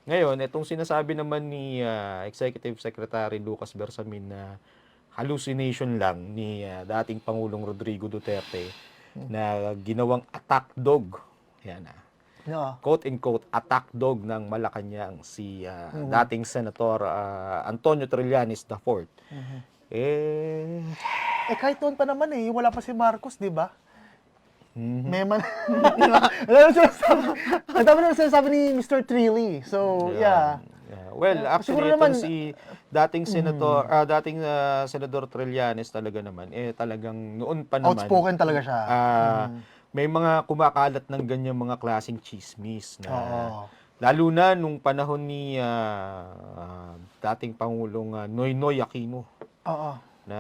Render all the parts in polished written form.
Ngayon, itong sinasabi naman ni Executive Secretary Lucas Bersamin na hallucination lang ni dating Pangulong Rodrigo Duterte na ginawang attack dog. Yan Yeah. quote-unquote attack dog ng Malacanang si dating Senator Antonio Trillanes IV. Eh, Kahit noon pa naman wala pa si Marcos, di ba? May man... Ang dami naman sinasabi ni Mr. Trilly. So, yeah. Well, actually, siguro naman, itong si dating Senator, dating Senador Trillanes talaga naman, talagang noon pa naman, Outspoken talaga siya. may mga kumakalat ng ganyan mga klaseng chismis na, Oo. lalo na nung panahon ni dating Pangulong Noynoy Aquino, Oo. na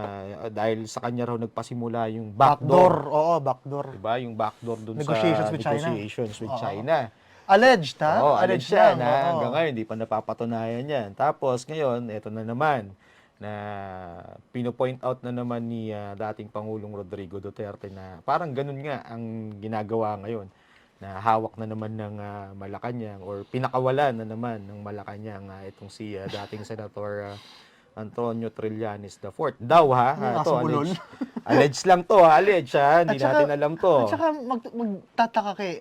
dahil sa kanya raw nagpasimula yung Backdoor. backdoor. Oo, backdoor. Diba? Yung backdoor dun Negotiations sa with China. negotiations with Oo. China. Alleged, ha? Oo, alleged siya lang, na oo. hanggang ngayon hindi pa napapatunayan yan. Tapos ngayon, eto na naman na pino-point out na naman ni dating Pangulong Rodrigo Duterte na parang ganun nga ang ginagawa ngayon, na hawak na naman ng Malacanang or pinakawalan na naman ng Malacanang itong si dating Senator Antonio Trillanes IV. Daw ito alleged. Alleged lang to alleged hindi natin alam to. At saka magtataka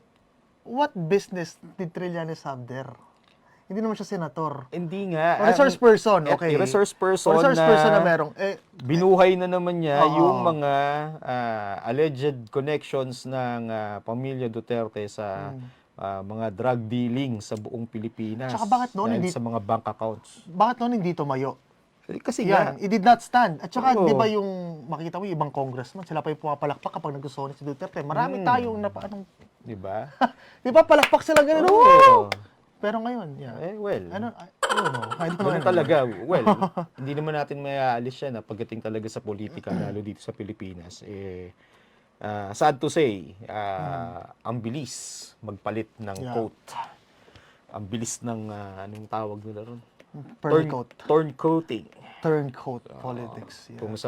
what business did Trillanes have there? Hindi naman siya senator. Hindi nga. O resource person, okay. Resource person, na merong. Binuhay na naman niya yung mga alleged connections ng pamilya Duterte sa mga drug dealing sa buong Pilipinas. Tsaka bakit noon sa mga bank accounts. Bakit noon hindi tumayo? Kasi yan, it did not stand. At saka, di ba yung, makita mo yung ibang congressman, sila pa yung pumapalakpak kapag nagsusunin si Duterte. Marami tayong napaanong... Di ba? Di ba, palakpak sila ganun. Oo. Pero ngayon, well, I don't know. ganun talaga. Well, hindi naman natin mayaalis yan pagdating talaga sa politika, lalo dito sa Pilipinas. Sad to say, ang bilis magpalit ng quote. Ang bilis ng, anong tawag nila ron? Turncoat. Turncoating. Turncoat politics. Kung